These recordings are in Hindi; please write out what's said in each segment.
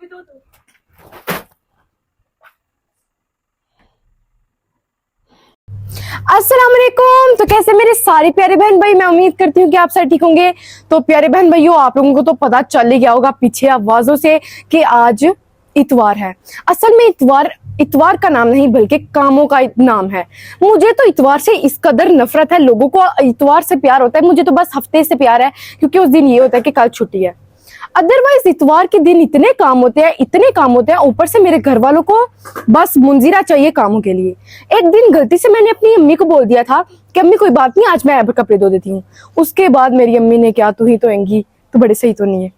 भी दो तो। अस्सलाम वालेकुम। तो कैसे मेरे सारे प्यारे बहन भाई, मैं उम्मीद करती हूँ कि आप सब ठीक होंगे। तो प्यारे बहन भाइयों, आप लोगों को तो पता चल ही गया होगा पीछे आवाजों से कि आज इतवार है। असल में इतवार इतवार का नाम नहीं बल्कि कामों का नाम है। मुझे तो इतवार से इस कदर नफरत है, लोगों को इतवार से प्यार होता है, मुझे तो बस हफ्ते से प्यार है, क्योंकि उस दिन ये होता है कि कल छुट्टी है। अदरवाइज इतवार के दिन इतने काम होते हैं, इतने काम होते हैं, ऊपर से मेरे घर वालों को बस मुंजीरा चाहिए कामों के लिए। एक दिन गलती से मैंने अपनी अम्मी को बोल दिया था कि अम्मी कोई बात नहीं, आज मैं कपड़े धो देती हूँ। उसके बाद मेरी अम्मी ने क्या, तू ही तो आएंगी, तो बड़े सही तो नहीं है।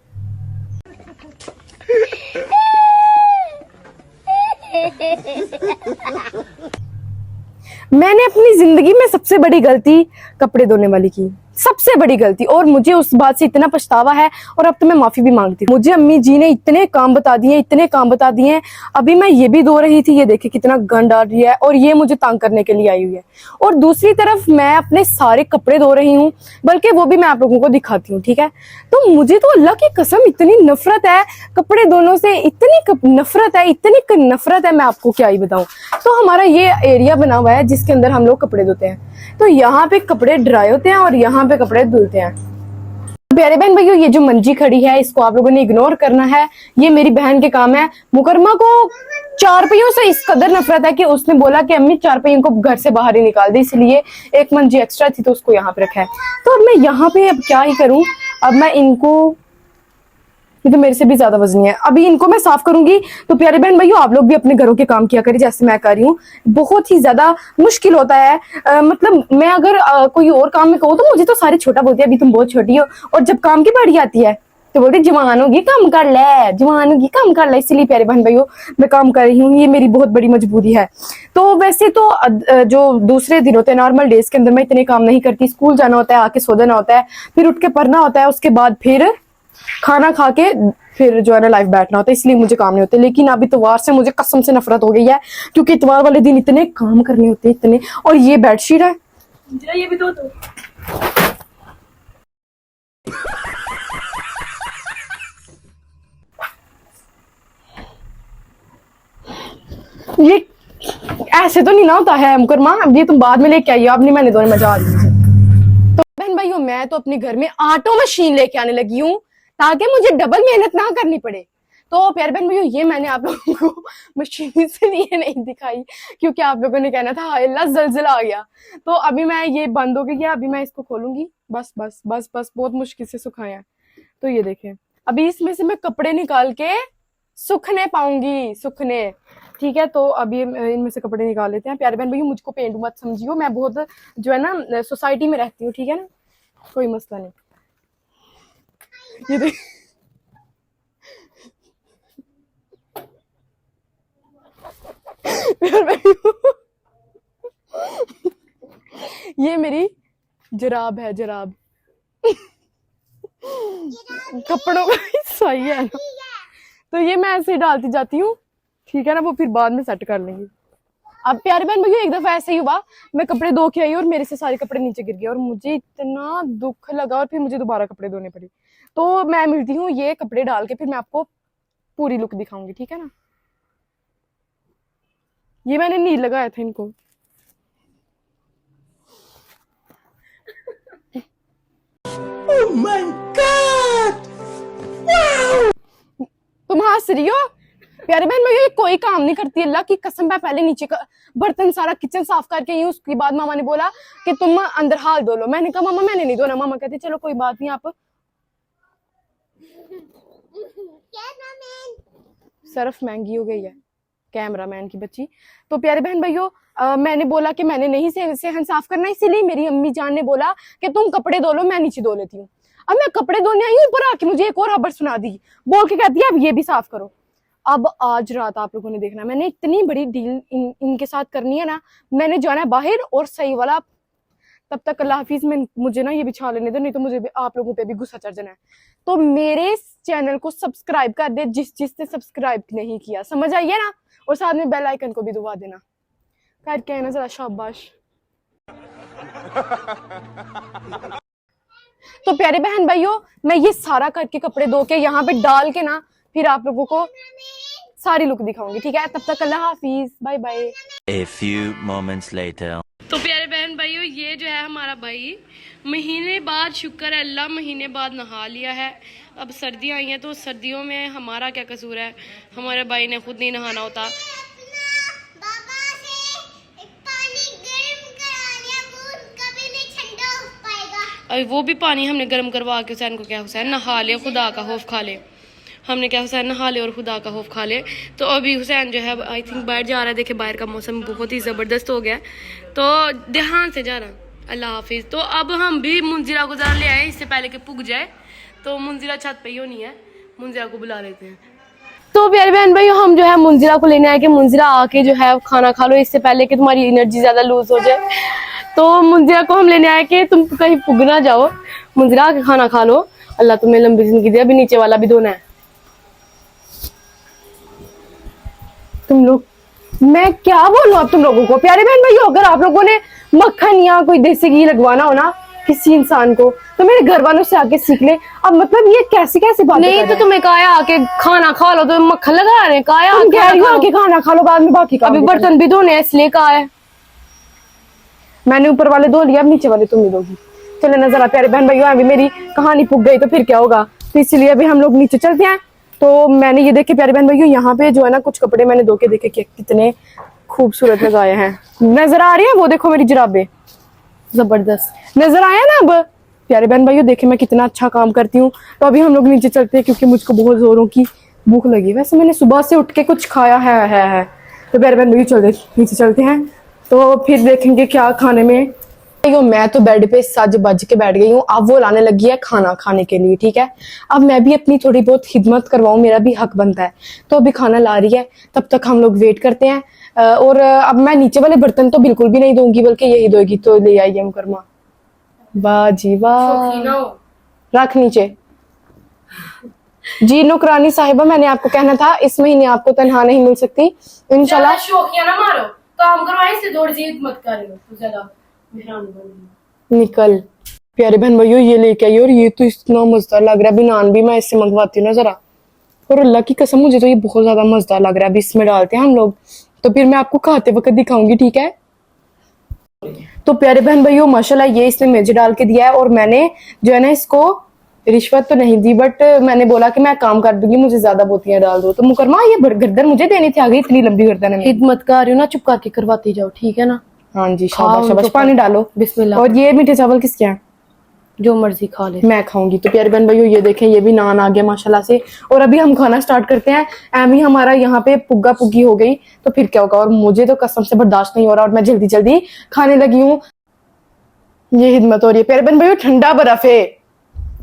मैंने अपनी जिंदगी में सबसे बड़ी गलती कपड़े धोने वाली की, सबसे बड़ी गलती, और मुझे उस बात से इतना पछतावा है, और अब तो मैं माफी भी मांगती हूँ। मुझे अम्मी जी ने इतने काम बता दिए, इतने काम बता दिए हैं। अभी मैं ये भी धो रही थी, ये देखिए कितना गंद आ रही है, और ये मुझे तंग करने के लिए आई हुई है। और दूसरी तरफ मैं अपने सारे कपड़े धो रही हूँ, बल्कि वो भी मैं आप लोगों को दिखाती हूँ, ठीक है। तो मुझे तो अल्लाह की कसम इतनी नफरत है कपड़े धोने से, इतनी नफरत है, इतनी नफरत है, मैं आपको क्या ही बताऊं। तो हमारा ये एरिया बना हुआ है जिसके अंदर हम लोग कपड़े धोते हैं। तो यहाँ पे कपड़े ड्राई होते हैं और यहाँ पे कपड़े धुलते हैं। प्यारे बहन भाइयों, ये जो मंजी खड़ी है इसको आप लोगों ने इग्नोर करना है, ये मेरी बहन के काम है। मुकरमा को चारपहियों से इस कदर नफरत है कि उसने बोला कि अम्मी चारपहियों को घर से बाहर ही निकाल दे, इसलिए एक मंजी एक्स्ट्रा थी तो उसको यहाँ पे रखा है। तो अब मैं यहाँ पे अब क्या ही करूं, अब मैं इनको, ये तो मेरे से भी ज्यादा वजनी है, अभी इनको मैं साफ करूंगी। तो प्यारे बहन भाइयों, आप लोग भी अपने घरों के काम किया करिए जैसे मैं कर रही हूँ। बहुत ही ज्यादा मुश्किल होता है। मतलब मैं अगर कोई और काम में कहूँ तो मुझे तो सारे छोटा बोलते हैं, अभी तुम बहुत छोटी हो, और जब काम की बारी आती है तो बोलते जवान होगी काम कर ले, जवान होगी काम कर ले। इसलिए प्यारे बहन भाइयों, मैं काम कर रही हूँ, ये मेरी बहुत बड़ी मजबूरी है। तो वैसे तो जो दूसरे दिन होते हैं, नॉर्मल डेज के अंदर मैं इतने काम नहीं करती। स्कूल जाना होता है, आके सो जाना होता है, फिर उठ के पढ़ना होता है, उसके बाद फिर खाना खा के फिर जो है ना लाइव बैठना होता है, इसलिए मुझे काम नहीं होते। लेकिन अब इतवार से मुझे कसम से नफरत हो गई है, क्योंकि इतवार वाले दिन इतने काम करने होते हैं, इतने। और ये बेडशीट है, ये भी दो तो। ये ऐसे तो नहीं ना होता है मुकरमा, अब ये तुम बाद में लेके आई हो, अब नहीं मैंने दोनों मजा आ रही है। तो बहन भाइयों, मैं तो अपने घर में ऑटो मशीन लेके आने लगी हूँ ताकि मुझे डबल मेहनत ना करनी पड़े। तो प्यारे बहन भैया, ये मैंने आप लोगों को मशीन इसलिए नहीं दिखाई क्योंकि आप लोगों ने कहना था हाय अल्लाह जलजिला आ गया। तो अभी मैं ये बंद हो गया, अभी मैं इसको खोलूंगी। बस बस बस बस, बहुत मुश्किल से सुखाया है। तो ये देखें, अभी इसमें से मैं कपड़े निकाल के सुखने पाऊंगी, सुखने। ठीक है, तो अभी इनमें से कपड़े निकाल लेते हैं। प्यारे बहन भैया, मुझको पेंट मत समझियो, मैं बहुत जो है ना सोसाइटी में रहती हूँ, ठीक है ना, कोई मसला नहीं। ये देख, ये मेरी जराब है, जराब कपड़ों का हिस्सा ही है ना। तो ये मैं ऐसे ही डालती जाती हूँ, ठीक है ना, वो फिर बाद में सेट कर लेंगे। अब प्यारे बहन भैया, एक दफा ऐसे ही हुआ, मैं कपड़े धो के आई और मेरे से सारे कपड़े नीचे गिर गए और मुझे इतना दुख लगा, और फिर मुझे दोबारा कपड़े धोने पड़े। तो मैं मिलती हूँ ये कपड़े डाल के, फिर मैं आपको पूरी लुक दिखाऊंगी, ठीक है ना। ये मैंने नील लगाया था इनको। Oh my God! Wow! तुम हंस रही हो? प्यारे बहन, मैं ये कोई काम नहीं करती, अल्लाह की कसम। मैं पहले नीचे का बर्तन सारा किचन साफ करके आई, उसके बाद मामा ने बोला कि तुम अंदर हाल धो लो। मैंने कहा मामा मैंने नहीं धोना। मामा कहती चलो कोई बात नहीं, आप सरफ महंगी हो गई है, कैमरामैन की बच्ची। तो प्यारे बहन भाइयों, मैंने बोला कि मैंने नहीं सेहन साफ करना, इसीलिए मेरी अम्मी जान ने बोला कि तुम कपड़े धो लो, मैं नीचे धो लेती हूँ। अब मैं कपड़े धोने आई हूँ, ऊपर आके मुझे एक और खबर सुना दी, बोल के कहती है अब ये भी साफ करो। अब आज रात आप लोगों ने देखना, मैंने इतनी बड़ी डील इनके साथ करनी है ना। मैंने जाना है बाहर और सही वाला, तब तक अल्लाह हाफिज में मुझे ना ये बिछा लेने दो, नहीं तो मुझे आप लोगों पे भी गुस्सा चढ़ जाना है। तो मेरे चैनल को सब्सक्राइब कर दे जिसने सब्सक्राइब नहीं किया, समझ आइए ना, और साथ में बेल आइकन को भी दबा देना। करके है ना जरा, शाबाश। तो प्यारे बहन भाइयों, मैं ये सारा करके कपड़े धो के यहाँ पे डाल के ना, फिर आप लोगों को सारी लुक दिखाऊंगी, ठीक है? तब तक अल्लाह हाफिज, bye bye. A few moments later. तो प्यारे बहन भाइयों, ये जो है हमारा भाई महीने बाद, शुक्र है अल्लाह, महीने बाद नहा लिया है। अब सर्दियाँ आई हैं तो सर्दियों में हमारा क्या कसूर है, हमारे भाई ने खुद नहीं नहाना होता। और वो भी पानी हमने गर्म करवा के हुसैन को क्या, हुसैन नहा ले, खुदा का खौफ खा ले। हमने क्या, हुसैन नहा ले और खुदा का खौफ खा ले। तो अभी हुसैन जो है आई थिंक बाहर जा रहा है। देखे बाहर का मौसम बहुत ही ज़बरदस्त हो गया, तो ध्यान से जा रहा। अल्लाह हाफिज़। तो अब हम भी मुंजिरा को ज़रा ले आए इससे पहले कि पुग जाए। तो मुंजिरा छत पे ही होनी है, मुंजिरा को बुला लेते हैं। तो प्यारे बहन भाई, हम जो है मुंजिरा को लेने आए कि मुंजिरा आके जो है खाना खा लो इससे पहले कि तुम्हारी एनर्जी ज़्यादा लूज हो जाए। तो मुंजिरा को हम लेने आए कि तुम कहीं पुग ना जाओ, मुंजिरा आके खाना खा लो। अल्लाह तुम्हें लंबी जिंदगी दे। अभी नीचे वाला भी धोना है। तुम लोग, मैं क्या बोलूं अब तुम लोगों को? प्यारे बहन भाइयों, अगर आप लोगों ने मक्खन या कोई देसी घी लगवाना हो ना किसी इंसान को, तो मेरे घर वालों से आके सीख ले। अब मतलब ये कैसी कैसी बात नहीं, तो तुम्हें कहा आके खाना खा लो, तो मक्खन लगा रहे हैं, कहा आके खाना खा लो, बाद में बाकी का। अभी बर्तन भी धोने इसलिए कहा है। मैंने ऊपर वाले धो लिया, अब नीचे वाले तुम ही दोगी। चले ना जरा प्यारे बहन भाइयों, अभी मेरी कहानी पुग गई तो फिर क्या होगा, तो इसलिए अभी हम लोग नीचे चलते हैं। तो मैंने ये देखे प्यारे बहन भाइयों, यहाँ पे जो है ना कुछ कपड़े मैंने धो के देखे कि कितने खूबसूरत लगाए हैं। नजर आ रही है? वो देखो मेरी जुराबे, जबरदस्त नजर आया ना। अब प्यारे बहन भाइयों देखे मैं कितना अच्छा काम करती हूँ। तो अभी हम लोग नीचे चलते हैं क्योंकि मुझको बहुत जोरों की भूख लगी। वैसे मैंने सुबह से उठ के कुछ खाया है। तो प्यारे बहन भाइयों चलते नीचे चलते हैं, तो फिर देखेंगे क्या खाने में। मैं तो बेड पे सज बज के बैठ गई हूँ। अब वो लाने लगी है खाना खाने के लिए, ठीक है? अब मैं भी अपनी थोड़ी बहुत खिदमत करवाऊं, मेरा भी हक बनता है। तो अभी खाना ला रही है, तब तक हम लोग वेट करते हैं। और अब मैं नीचे वाले बर्तन तो बिल्कुल भी नहीं दूंगी, बल्कि यही दोगी। तो ले आई है मुकरमा, वाह जी वाह। रख नीचे जी। नौकरानी साहिबा, मैंने आपको कहना था इस महीने आपको तनहा नहीं मिल सकती इंशाल्लाह। शौकिया ना मारो, काम करवाए से दौड़ जी मत करो तो ज्यादा निकल। प्यारे बहन भाइयों, ये लेके आई और ये तो इतना मजेदार लग रहा है। अभी नान भी मैं इससे मंगवाती हूँ ना जरा, और अल्लाह की कसम मुझे तो ये बहुत ज्यादा मजेदार लग रहा है। अभी इसमें डालते हैं हम लोग, तो फिर मैं आपको खाते वक्त दिखाऊंगी, ठीक है? तो प्यारे बहन भाइयों माशाल्लाह ये इसने मुझे डाल के दिया है, और मैंने जो है ना इसको रिश्वत तो नहीं दी, बट मैंने बोला कि मैं काम कर दूंगी, मुझे ज्यादा बोतियां डाल दो। तो मुकरमा ये गर्दन मुझे देनी थी, आगे इतनी लंबी गर्दन है। खिदमत कर रही हो ना, चुप करके करवाती जाओ, ठीक है ना? हाँ जी, शाबाश शाबाश। पानी डालो, बिस्मिल्लाह। और ये मीठे चावल किसके हैं? जो मर्जी खा ले, मैं खाऊंगी। तो प्यारे बहन भाइयों ये देखें, ये भी नान आ गया माशाल्लाह से। और अभी हम खाना स्टार्ट करते हैं। एम ही हमारा यहाँ पे पुग्गा पुग्गी हो गई, तो फिर क्या होगा। और मुझे तो कसम से बर्दाश्त नहीं हो रहा, और मैं जल्दी जल्दी खाने लगी हूँ। ये हिदमत हो रही है। प्यारे बहन भाइयों ठंडा बर्फ है,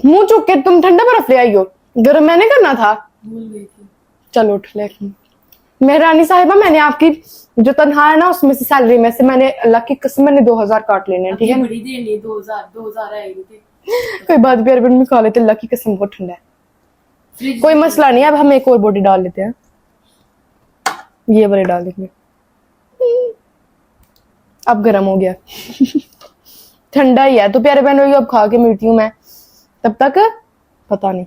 मुंह चुक के तुम ठंडा बर्फ ले आई हो, गर्म मैंने करना था। भूल गई थी। चलो उठ ले। मेहरानी साहिबा, मैंने आपकी जो तनख्वाह है ना उसमें से सैलरी में से मैंने अल्लाह की कसम मैंने 2000 काट लेने हैं, ठीक है? बड़ी देनी 2000 आएगी थी। कोई बात प्यारे बहन में खा लेते, अल्लाह की कसम बहुत ठंडा है। कोई मसला नहीं है। अब हम एक और बोटी डाल लेते हैं, ये वाले डाल देंगे। अब गर्म हो गया ठंडा ही है। तो प्यारे बहन भाइयों अब खा के मिलती हूँ मैं, तब तक पता नहीं।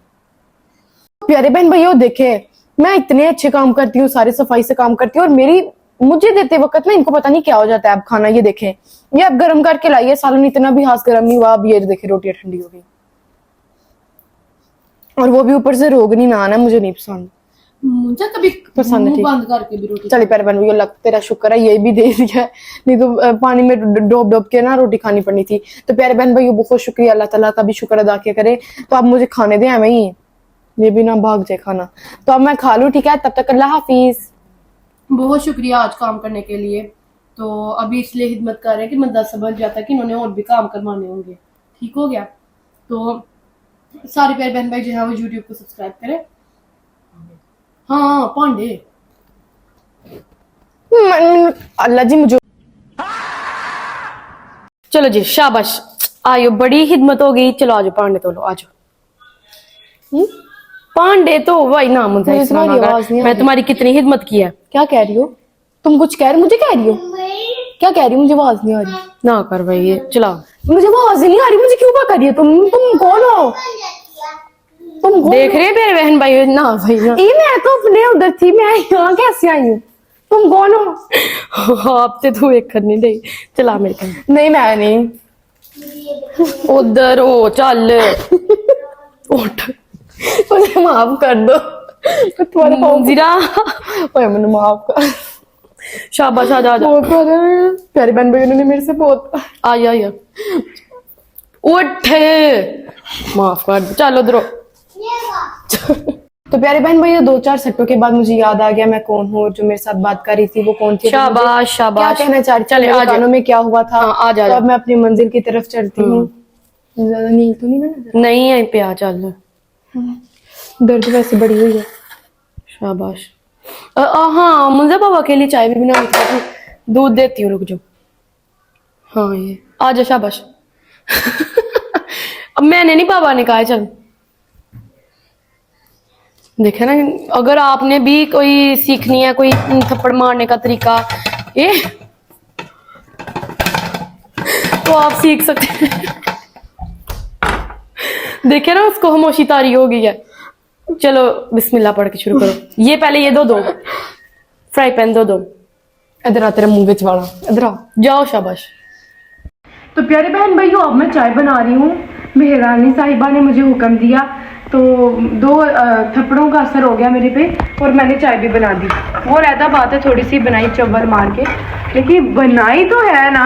प्यारे बहन भाइयों देखे, मैं इतने अच्छे काम करती हूँ, सारी सफाई से काम करती हूँ, और मुझे देते वक्त ना इनको पता नहीं क्या हो जाता है। अब खाना ये देखें, ये अब गर्म करके लाइए, सालन इतना भी हाथ गर्म नहीं हुआ। अब ये देखे रोटियां ठंडी हो गई, और वो भी ऊपर से रोगनी नान है, मुझे नहीं पसंद। मुझे कभी पसंद है, बंद करके भी रोटी। चलिए प्यारे बहन भैया, लग तेरा शुक्र है ये भी दे दिया है, नहीं तो पानी में डोब डोब के ना रोटी खानी पड़नी थी। तो प्यारे बहन भैया बहुत शुक्रिया, अल्लाह ताला का भी शुक्र अदा किया करे। तो आप मुझे खाने दें, हमें ही ये भी ना भाग जाए खाना। तो अब मैं खा लूं, ठीक है? तब तक अल्लाह हाफिज। बहुत शुक्रिया आज काम करने के लिए। तो अभी इसलिए हिदमत कर रहे हैं कि मैं 10 समझ जाता कि इन्होंने और भी काम करवाने होंगे। ठीक हो गया? तो सारे प्यारे बहन भाई जो है वो यूट्यूब को सब्सक्राइब करें। हाँ पांडे, अल्लाह जी मुझे। चलो जी शाबाश, आयो, बड़ी हिदमत हो गई। चलो आज पांडे तो लो, आज पांडे तो भाई ना मुझे मैं तुम्हारी कितनी हिदमत की है। क्या कह रही हो तुम? कुछ कह रही, मुझे कह रही हो? क्या कह रही हो? मुझे आवाज नहीं आ रही। ना कर भाई, ये चला। मुझे आवाज नहीं आ रही, मुझे क्यों कर रही है तुम कौन हो? तुम देख रहे हैं मेरे बहन भाई ना भाई ना। ये मैं तो अपने उधर थी, मैं यहाँ कैसे आई हूँ? तुम कौन हो? आपसे तू एक करनी दे, चला मेरे कन। नहीं मैं नहीं। उधर हो चल उठ। मुझे माफ कर दो, मैं तुम्हारे पाँव जीरा ओए मैंने माफ कर। शाबाश आ जा बहुत प्यारी बहन भाई ने मेरे से बहुत आया उठ माफ कर दो, चल उधर। तो प्यारे बहन भैया 2-4 सट्टों के बाद मुझे याद आ गया मैं कौन हूँ और जो मेरे साथ बात कर रही थी वो कौन थी। शाबाश क्या शाबाश। कहना चाह रही थी, चले, मेरे आ जा। कानों में क्या हुआ था। हाँ, आ जा, तो आ अब जा। मैं अपनी मंजिल की तरफ चलती हूँ। ज्यादा नील तो नहीं ना? नहीं है प्या, चल दर्द वैसे बड़ी हुई है। शाबाश। हाँ मुझे बाबा के लिए चाय भी बनानी थी, दूध देती हूँ, रुक जाओ। हाँ ये आ जा, शाबाश। अब मैंने नहीं, बाबा ने कहा है, चल। देखे ना, अगर आपने भी कोई सीखनी है, कोई थप्पड़ मारने का तरीका ये तो आप सीख सकते हैं। देखे ना, उसको खामोशी तारी हो गई है। चलो बिस्मिल्लाह पढ़ के शुरू करो। ये पहले ये दो फ्राई पैन दो। इधर आ, तेरा मुंह बिचवाड़ा, इधर आ। जाओ, शाबाश। तो प्यारे बहन भाइयों अब मैं चाय बना रही हूँ। मेहरानी साहिबा ने मुझे हुक्म दिया तो 2 थप्पड़ों का असर हो गया मेरे पे और मैंने चाय भी बना दी। वो रहता बात है, थोड़ी सी बनाई चब्बर मार के, लेकिन बनाई तो है ना।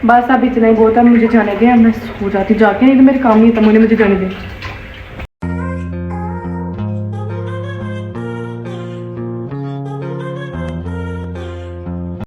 बस अब इतना ही बहुत है, मुझे जाने दे, मैं सो जाती जाके, नहीं तो मेरे काम नहीं था, मुझे जाने दे।